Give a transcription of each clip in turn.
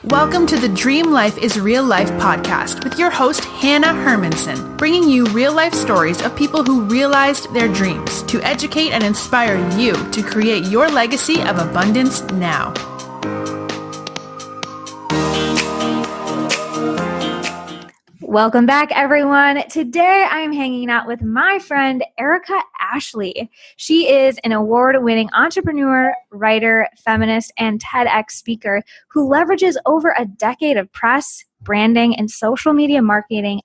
Welcome to the Dream Life is Real Life podcast with your host, Hannah Hermanson, bringing you real-life stories of people who realized their dreams to educate and inspire you to create your legacy of abundance now. Welcome back, everyone. Today, I'm hanging out with my friend, Erika Ashley. She is an award-winning entrepreneur, writer, feminist, and TEDx speaker who leverages over a decade of press, branding, and social media marketing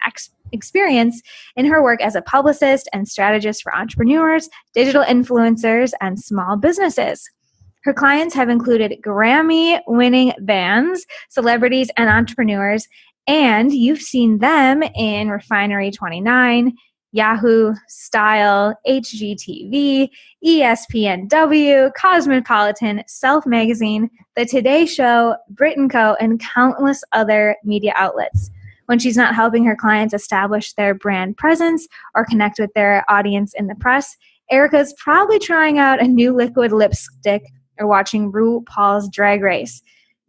experience in her work as a publicist and strategist for entrepreneurs, digital influencers, and small businesses. Her clients have included Grammy-winning bands, celebrities, and entrepreneurs, and you've seen them in Refinery 29, Yahoo, Style, HGTV, ESPN-W, Cosmopolitan, Self Magazine, The Today Show, Brit Co, and countless other media outlets. When she's not helping her clients establish their brand presence or connect with their audience in the press, Erika's probably trying out a new liquid lipstick or watching RuPaul's Drag Race.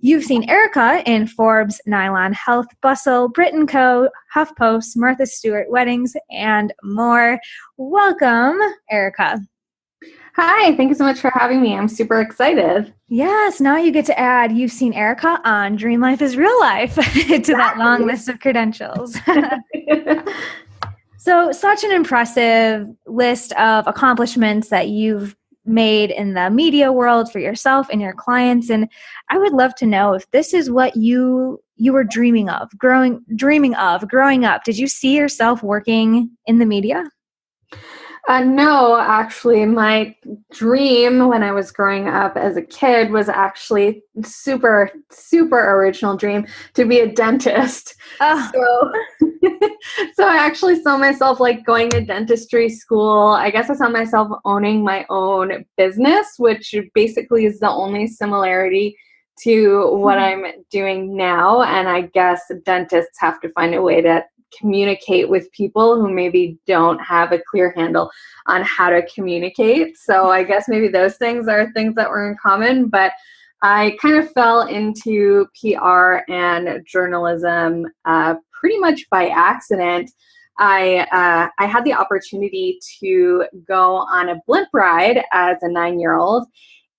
You've seen Erika in Forbes, Nylon, Health, Bustle, Brit Co, HuffPost, Stewart Weddings, and more. Welcome, Erika. Hi, thank you so much for having me. I'm super excited. Yes, now you get to add you've seen Erika on Dream Life is Real Life to that long list of credentials. So such an impressive list of accomplishments that you've made in the media world for yourself and your clients. And I would love to know if this is what you were dreaming of growing up. Did you see yourself working in the media? No, actually, my dream when I was growing up as a kid was actually super original dream to be a dentist. Oh. So I actually saw myself like going to dentistry school. I guess I saw myself owning my own business, which basically is the only similarity to what I'm doing now. And I guess dentists have to find a way to communicate with people who maybe don't have a clear handle on how to communicate. So I guess maybe those things are things that were in common, but I kind of fell into PR and journalism pretty much by accident. I had the opportunity to go on a blimp ride as a 9-year-old,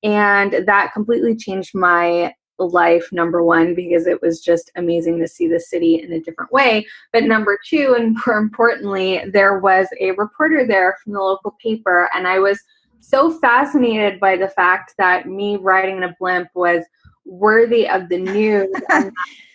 and that completely changed my life, number one, because it was just amazing to see the city in a different way. But number two, and more importantly, there was a reporter there from the local paper, and I was so fascinated by the fact that me riding in a blimp was worthy of the news and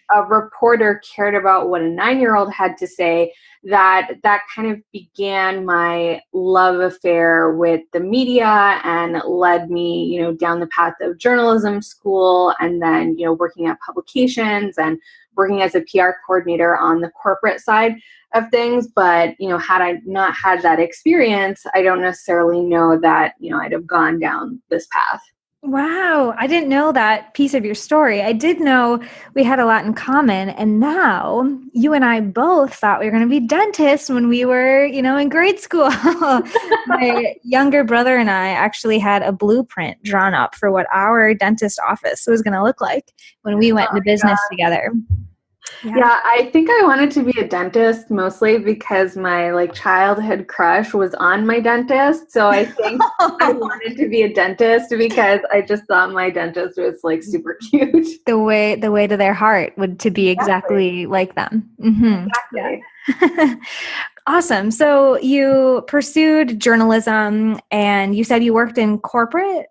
a reporter cared about what a 9-year-old had to say, that kind of began my love affair with the media and led me, down the path of journalism school and then, working at publications and working as a PR coordinator on the corporate side of things. But, had I not had that experience, I don't necessarily know that, I'd have gone down this path. Wow. I didn't know that piece of your story. I did know we had a lot in common. And now you and I both thought we were going to be dentists when we were, in grade school. My younger brother and I actually had a blueprint drawn up for what our dentist office was going to look like when we went into business together. Yeah, I think I wanted to be a dentist mostly because my childhood crush was on my dentist. So I think I wanted to be a dentist because I just thought my dentist was super cute. The way to their heart would to be exactly like them. Mm-hmm. Exactly. Yeah. Awesome. So you pursued journalism and you said you worked in corporate?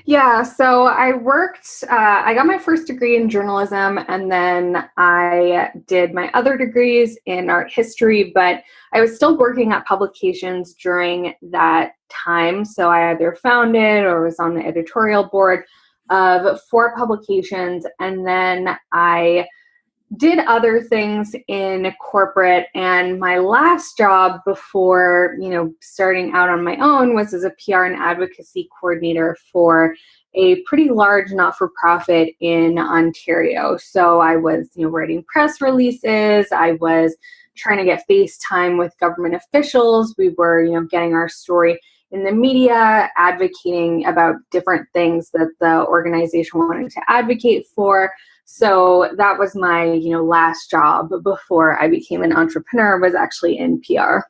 Yeah, so I got my first degree in journalism, and then I did my other degrees in art history, but I was still working at publications during that time. So I either founded or was on the editorial board of 4 publications, and then I did other things in corporate. And my last job before, starting out on my own was as a PR and advocacy coordinator for a pretty large not-for-profit in Ontario. So I was, writing press releases. I was trying to get FaceTime with government officials. We were, getting our story in the media, advocating about different things that the organization wanted to advocate for. So that was my, last job before I became an entrepreneur, was actually in PR.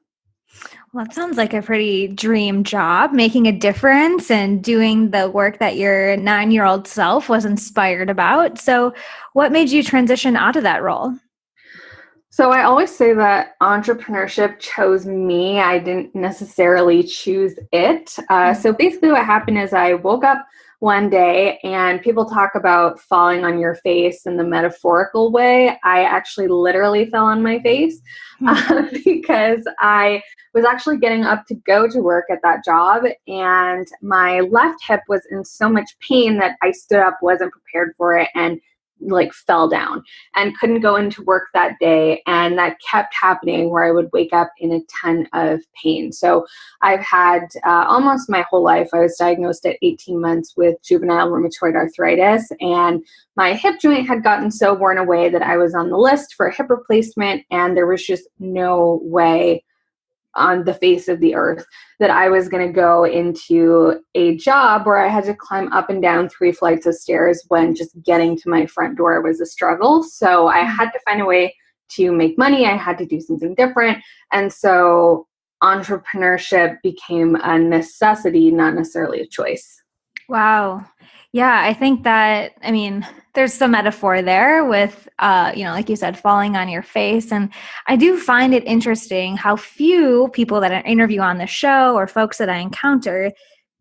Well, that sounds like a pretty dream job, making a difference and doing the work that your 9-year-old self was inspired about. So what made you transition out of that role? So I always say that entrepreneurship chose me. I didn't necessarily choose it. So basically what happened is I woke up one day, and people talk about falling on your face in the metaphorical way. I actually literally fell on my face because I was actually getting up to go to work at that job, and my left hip was in so much pain that I stood up, wasn't prepared for it, and fell down and couldn't go into work that day. And that kept happening, where I would wake up in a ton of pain. So I've had almost my whole life. I was diagnosed at 18 months with juvenile rheumatoid arthritis, and my hip joint had gotten so worn away that I was on the list for a hip replacement, and there was just no way on the face of the earth that I was going to go into a job where I had to climb up and down 3 flights of stairs when just getting to my front door was a struggle. So I had to find a way to make money. I had to do something different. And so entrepreneurship became a necessity, not necessarily a choice. Wow. Yeah, I think that, there's some metaphor there with, like you said, falling on your face. And I do find it interesting how few people that I interview on the show or folks that I encounter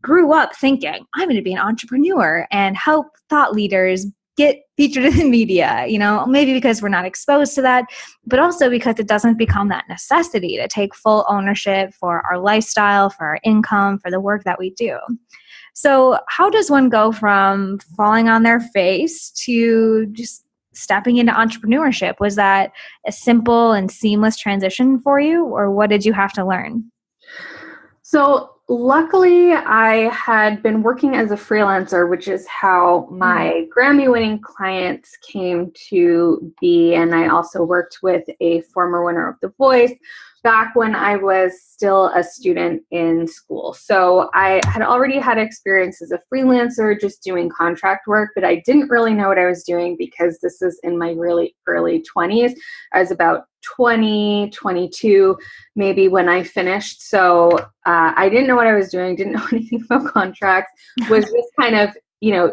grew up thinking, I'm going to be an entrepreneur and help thought leaders get featured in the media, maybe because we're not exposed to that, but also because it doesn't become that necessity to take full ownership for our lifestyle, for our income, for the work that we do. So how does one go from falling on their face to just stepping into entrepreneurship? Was that a simple and seamless transition for you, or what did you have to learn? So luckily, I had been working as a freelancer, which is how my Grammy-winning clients came to be. And I also worked with a former winner of The Voice back when I was still a student in school. So I had already had experience as a freelancer, just doing contract work, but I didn't really know what I was doing because this was in my really early 20s. I was about 20, 22, maybe when I finished. So I didn't know what I was doing, didn't know anything about contracts, was just kind of,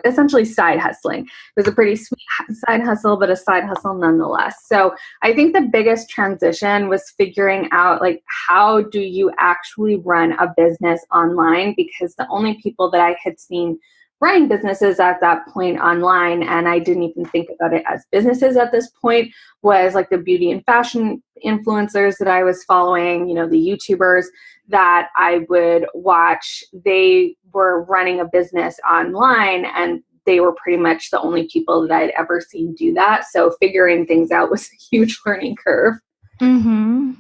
essentially side hustling. It was a pretty sweet side hustle, but a side hustle nonetheless. So I think the biggest transition was figuring out, how do you actually run a business online? Because the only people that I had seen running businesses at that point online, and I didn't even think about it as businesses at this point, was the beauty and fashion influencers that I was following, the YouTubers that I would watch. They were running a business online, and they were pretty much the only people that I'd ever seen do that. So figuring things out was a huge learning curve. Mm-hmm.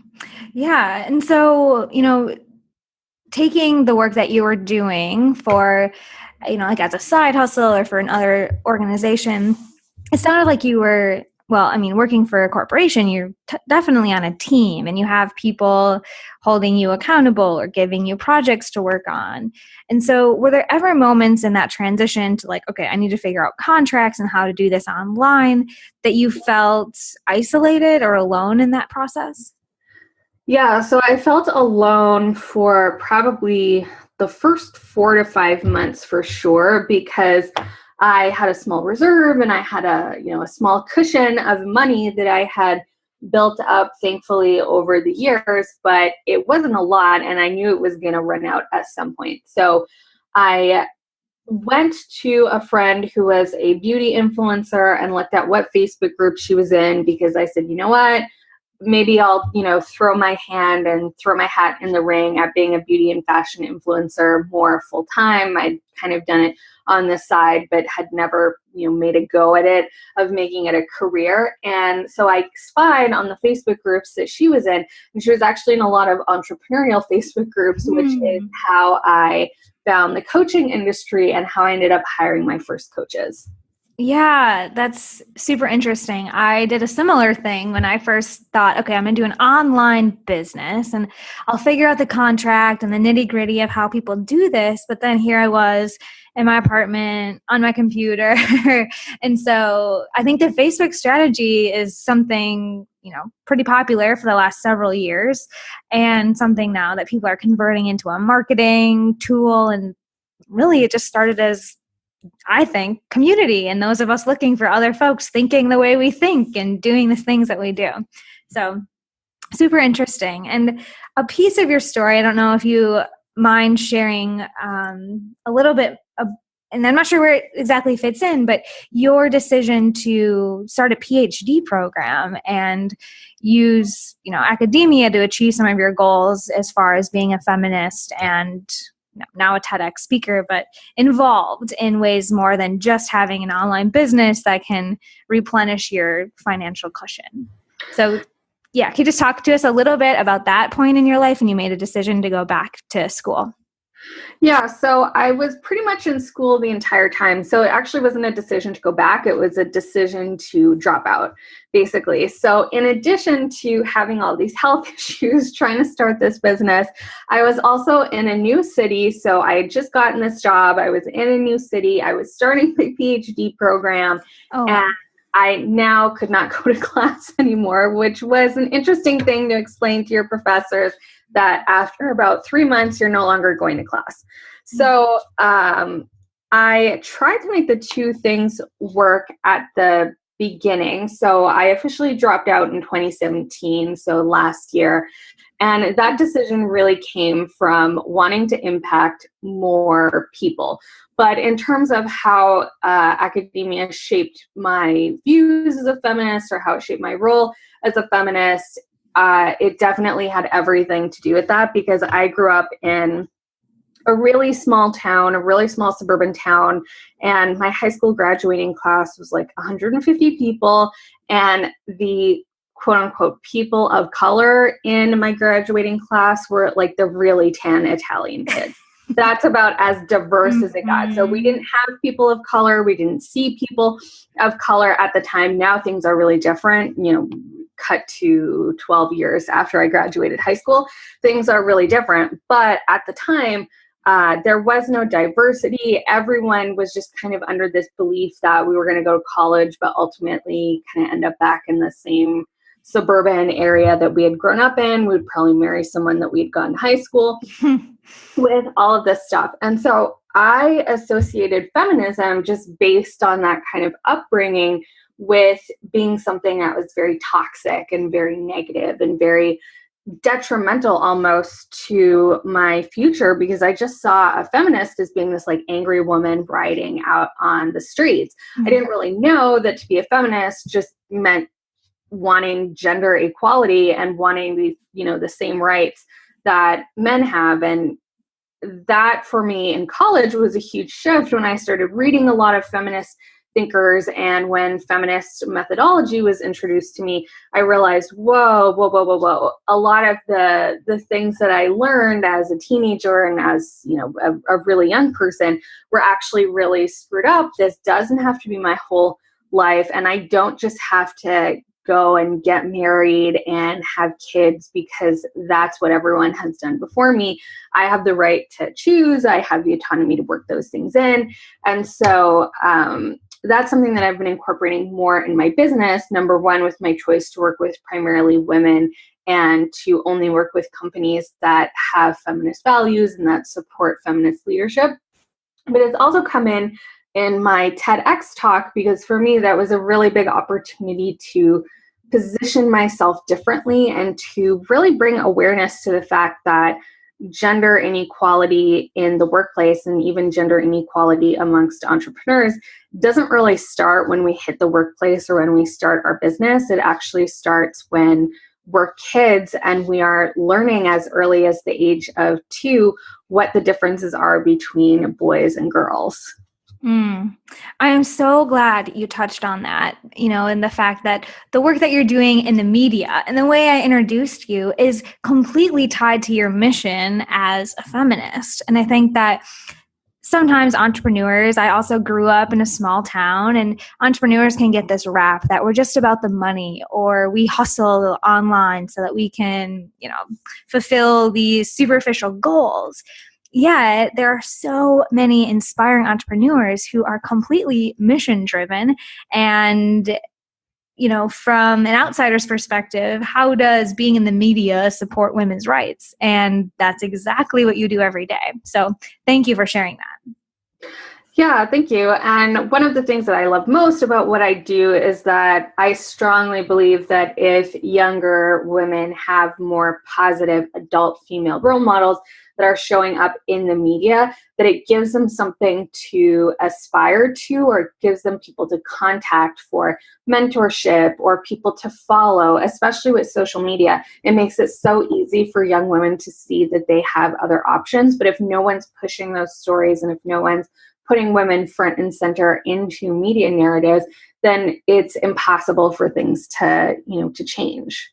Yeah. And so, taking the work that you were doing for, as a side hustle or for another organization, it sounded like you were, working for a corporation, you're definitely on a team and you have people holding you accountable or giving you projects to work on. And so were there ever moments in that transition to okay, I need to figure out contracts and how to do this online, that you felt isolated or alone in that process? Yeah, so I felt alone for probably the first 4 to 5 months for sure, because I had a small reserve and I had a small cushion of money that I had built up, thankfully, over the years, but it wasn't a lot, and I knew it was going to run out at some point. So I went to a friend who was a beauty influencer and looked at what Facebook group she was in, because I said, you know what? Maybe I'll, throw my hand and throw my hat in the ring at being a beauty and fashion influencer more full time. I'd kind of done it on the side, but had never, made a go at it of making it a career. And so I spied on the Facebook groups that she was in, and she was actually in a lot of entrepreneurial Facebook groups, which is how I found the coaching industry and how I ended up hiring my first coaches. Yeah, that's super interesting. I did a similar thing when I first thought, okay, I'm going to do an online business and I'll figure out the contract and the nitty gritty of how people do this. But then here I was in my apartment on my computer. And so I think the Facebook strategy is something, pretty popular for the last several years and something now that people are converting into a marketing tool. And really it just started as, I think, community and those of us looking for other folks thinking the way we think and doing the things that we do. So super interesting. And a piece of your story, I don't know if you mind sharing a little bit of, and I'm not sure where it exactly fits in, but your decision to start a PhD program and use, academia to achieve some of your goals as far as being a feminist and now a TEDx speaker, but involved in ways more than just having an online business that can replenish your financial cushion. So yeah, can you just talk to us a little bit about that point in your life and you made a decision to go back to school? Yeah, so I was pretty much in school the entire time. So it actually wasn't a decision to go back. It was a decision to drop out, basically. So in addition to having all these health issues trying to start this business, I was also in a new city. So I had just gotten this job. I was in a new city. I was starting my PhD program. And I now could not go to class anymore, which was an interesting thing to explain to your professors, that after about 3 months, you're no longer going to class. So I tried to make the two things work at the beginning. So I officially dropped out in 2017, so last year. And that decision really came from wanting to impact more people. But in terms of how academia shaped my views as a feminist or how it shaped my role as a feminist, it definitely had everything to do with that, because I grew up in a really small town, a really small suburban town, and my high school graduating class was like 150 people, and the quote unquote people of color in my graduating class were like the really tan Italian kids. That's about as diverse as it got. So we didn't have people of color. We didn't see people of color at the time. Now things are really different. Cut to 12 years after I graduated high school, things are really different. But at the time, there was no diversity. Everyone was just kind of under this belief that we were going to go to college, but ultimately kind of end up back in the same suburban area that we had grown up in. We'd probably marry someone that we'd gone to high school with, all of this stuff. And so I associated feminism just based on that kind of upbringing with being something that was very toxic and very negative and very detrimental almost to my future, because I just saw a feminist as being this like angry woman riding out on the streets. I didn't really know that to be a feminist just meant wanting gender equality and wanting the same rights that men have. And that for me in college was a huge shift when I started reading a lot of feminist thinkers, and when feminist methodology was introduced to me, I realized, whoa. A lot of the things that I learned as a teenager and as a really young person were actually really screwed up. This doesn't have to be my whole life, and I don't just have to go and get married and have kids because that's what everyone has done before me. I have the right to choose. I have the autonomy to work those things in. And so that's something that I've been incorporating more in my business. Number one, with my choice to work with primarily women and to only work with companies that have feminist values and that support feminist leadership. But it's also come in my TEDx talk, because for me, that was a really big opportunity to position myself differently and to really bring awareness to the fact that gender inequality in the workplace and even gender inequality amongst entrepreneurs doesn't really start when we hit the workplace or when we start our business. It actually starts when we're kids and we are learning as early as the age of 2 what the differences are between boys and girls. I am so glad you touched on that, and the fact that the work that you're doing in the media and the way I introduced you is completely tied to your mission as a feminist. And I think that sometimes entrepreneurs, I also grew up in a small town, and entrepreneurs can get this rap that we're just about the money, or we hustle online so that we can, fulfill these superficial goals. Yet there are so many inspiring entrepreneurs who are completely mission driven. And from an outsider's perspective, how does being in the media support women's rights? And that's exactly what you do every day. So thank you for sharing that. Yeah, thank you. And one of the things that I love most about what I do is that I strongly believe that if younger women have more positive adult female role models that are showing up in the media, that it gives them something to aspire to, or gives them people to contact for mentorship or people to follow, especially with social media. It makes it so easy for young women to see that they have other options. But if no one's pushing those stories, and if no one's putting women front and center into media narratives, then it's impossible for things to change.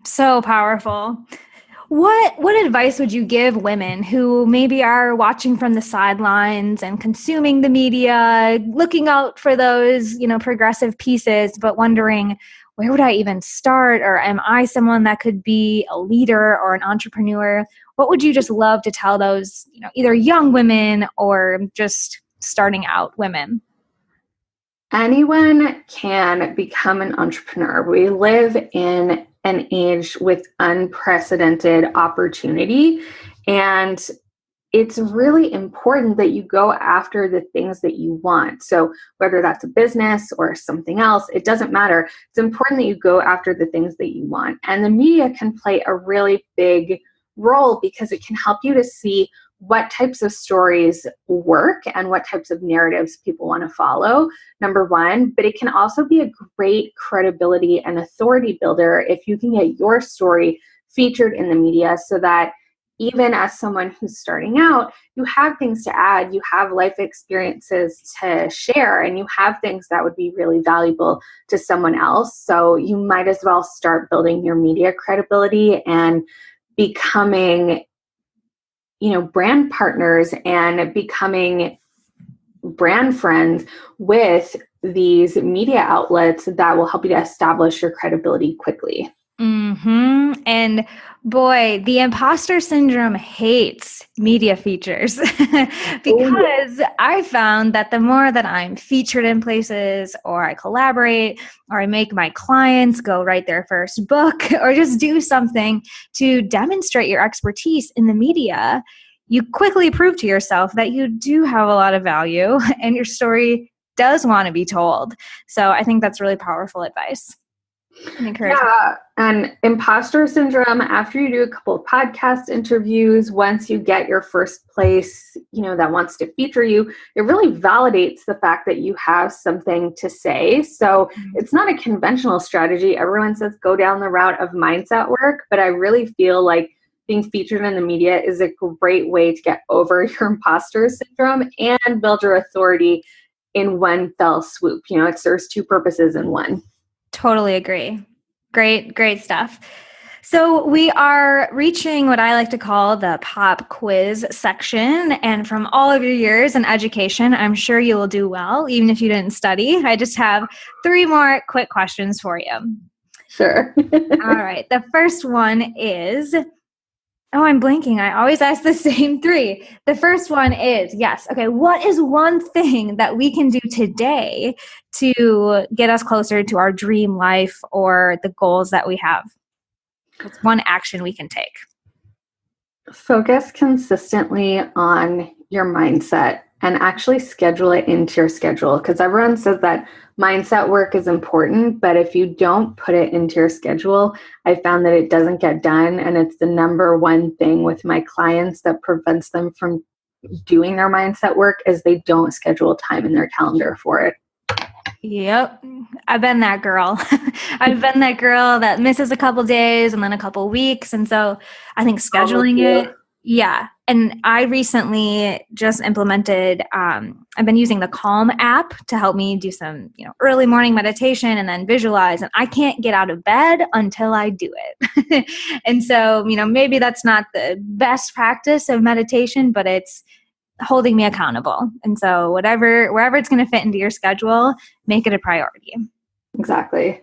So powerful. What advice would you give women who maybe are watching from the sidelines and consuming the media, looking out for those, progressive pieces, but wondering, where would I even start? Or am I someone that could be a leader or an entrepreneur? What would you just love to tell those, either young women or just starting out women? Anyone can become an entrepreneur. We live in an age with unprecedented opportunity, and it's really important that you go after the things that you want. So whether that's a business or something else, it doesn't matter. It's important that you go after the things that you want. And the media can play a really big role because it can help you to see what types of stories work and what types of narratives people want to follow, number one. But it can also be a great credibility and authority builder if you can get your story featured in the media, so that even as someone who's starting out, you have things to add, you have life experiences to share, and you have things that would be really valuable to someone else. So you might as well start building your media credibility and becoming brand partners and becoming brand friends with these media outlets that will help you to establish your credibility quickly. And boy, the imposter syndrome hates media features because I found that the more that I'm featured in places, or I collaborate, or I make my clients go write their first book, or just do something to demonstrate your expertise in the media, you quickly prove to yourself that you do have a lot of value and your story does want to be told. So I think that's really powerful advice. Yeah, and imposter syndrome, after you do a couple of podcast interviews, once you get your first place, that wants to feature you, it really validates the fact that you have something to say. So it's not a conventional strategy. Everyone says go down the route of mindset work, but I really feel like being featured in the media is a great way to get over your imposter syndrome and build your authority in one fell swoop. It serves two purposes in one. Totally agree. Great stuff. So we are reaching what I like to call the pop quiz section. And from all of your years in education, I'm sure you will do well, even if you didn't study. I just have 3 more quick questions for you. Sure. All right. The first one is, I'm blanking. I always ask the same 3. The first one is, what is one thing that we can do today to get us closer to our dream life or the goals that we have? What's one action we can take? Focus consistently on your mindset and actually schedule it into your schedule, because everyone says that mindset work is important, but if you don't put it into your schedule, I found that it doesn't get done. And it's the number one thing with my clients that prevents them from doing their mindset work is they don't schedule time in their calendar for it. Yep. I've been that girl. I've been that girl that misses a couple days and then a couple weeks. And so I think scheduling it. Yeah. And I recently just implemented, I've been using the Calm app to help me do some, early morning meditation and then visualize. And I can't get out of bed until I do it. And so, maybe that's not the best practice of meditation, but it's holding me accountable. And so wherever it's going to fit into your schedule, make it a priority. Exactly.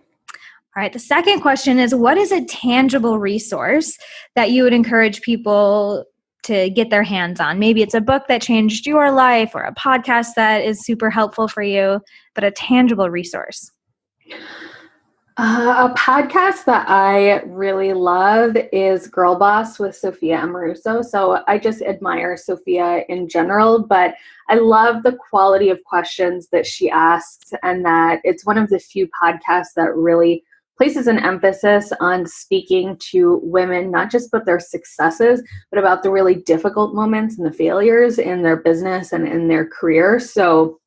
All right. The second question is, what is a tangible resource that you would encourage people to get their hands on? Maybe it's a book that changed your life or a podcast that is super helpful for you, but a tangible resource. A podcast that I really love is Girl Boss with Sophia Amoruso. So I just admire Sophia in general, but I love the quality of questions that she asks, and that it's one of the few podcasts that really places an emphasis on speaking to women, not just about their successes, but about the really difficult moments and the failures in their business and in their career. So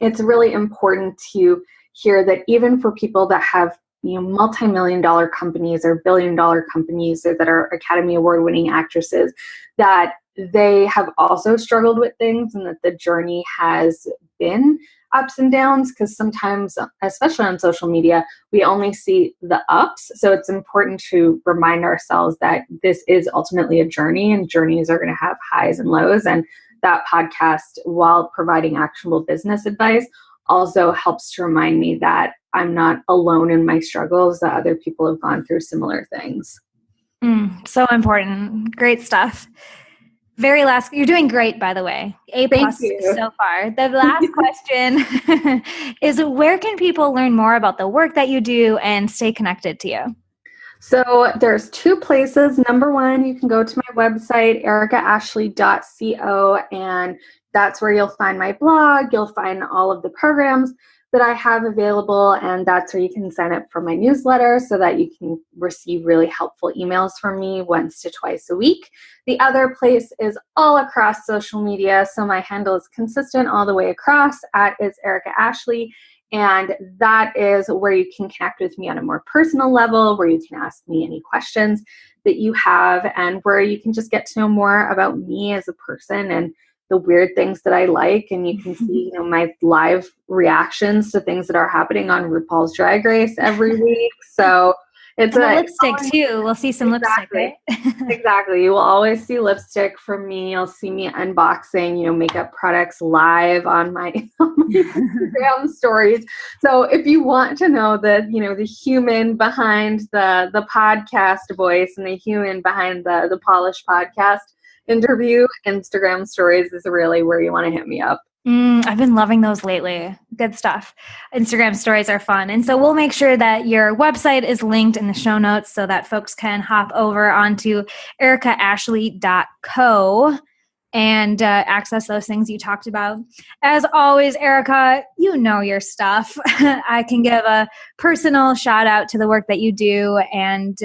it's really important to hear that even for people that have multi-million-dollar companies or billion-dollar companies, or that are Academy Award-winning actresses, that they have also struggled with things, and that the journey has been ups and downs, because sometimes, especially on social media, we only see the ups. So it's important to remind ourselves that this is ultimately a journey, and journeys are going to have highs and lows. And that podcast, while providing actionable business advice, also helps to remind me that I'm not alone in my struggles, that other people have gone through similar things. So important. Great stuff. Very last, you're doing great, by the way. A+ so far. The last question is, where can people learn more about the work that you do and stay connected to you? So there's two places. Number one, you can go to my website, erikaashley.co, and that's where you'll find my blog. You'll find all of the programs that I have available, and that's where you can sign up for my newsletter so that you can receive really helpful emails from me once to twice a week. The other place is all across social media, so my handle is consistent all the way across. It's Erika Ashley, and that is where you can connect with me on a more personal level, where you can ask me any questions that you have, and where you can just get to know more about me as a person and the weird things that I like. And you can see, my live reactions to things that are happening on RuPaul's Drag Race every week. So it's a lipstick too. We'll see some lipstick, right? Exactly. You will always see lipstick from me. You'll see me unboxing, makeup products live on my Instagram stories. So if you want to know the human behind the podcast voice and the human behind the polished podcast interview, Instagram stories is really where you want to hit me up. I've been loving those lately. Good stuff. Instagram stories are fun. And so we'll make sure that your website is linked in the show notes so that folks can hop over onto erikaashley.co and access those things you talked about. As always, Erika, you know your stuff. I can give a personal shout out to the work that you do, and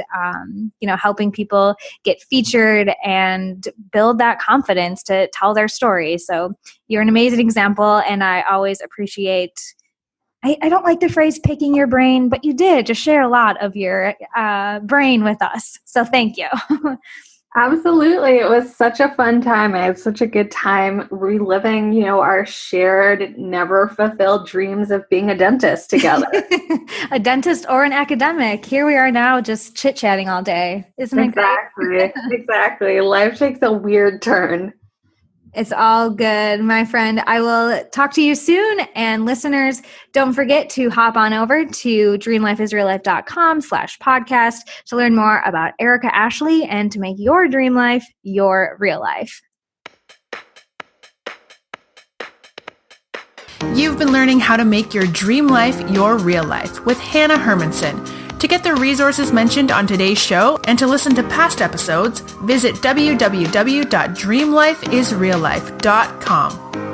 helping people get featured and build that confidence to tell their story. So you're an amazing example, and I always appreciate. I don't like the phrase picking your brain, but you did just share a lot of your brain with us. So thank you. Absolutely. It was such a fun time. I had such a good time reliving, our shared, never fulfilled dreams of being a dentist together. A dentist or an academic. Here we are now just chit-chatting all day. Isn't it great? Exactly. Life takes a weird turn. It's all good, my friend. I will talk to you soon. And listeners, don't forget to hop on over to dreamlifeisreallife.com/podcast to learn more about Erika Ashley and to make your dream life your real life. You've been learning how to make your dream life your real life with Hannah Hermanson. To get the resources mentioned on today's show and to listen to past episodes, visit www.dreamlifeisreallife.com.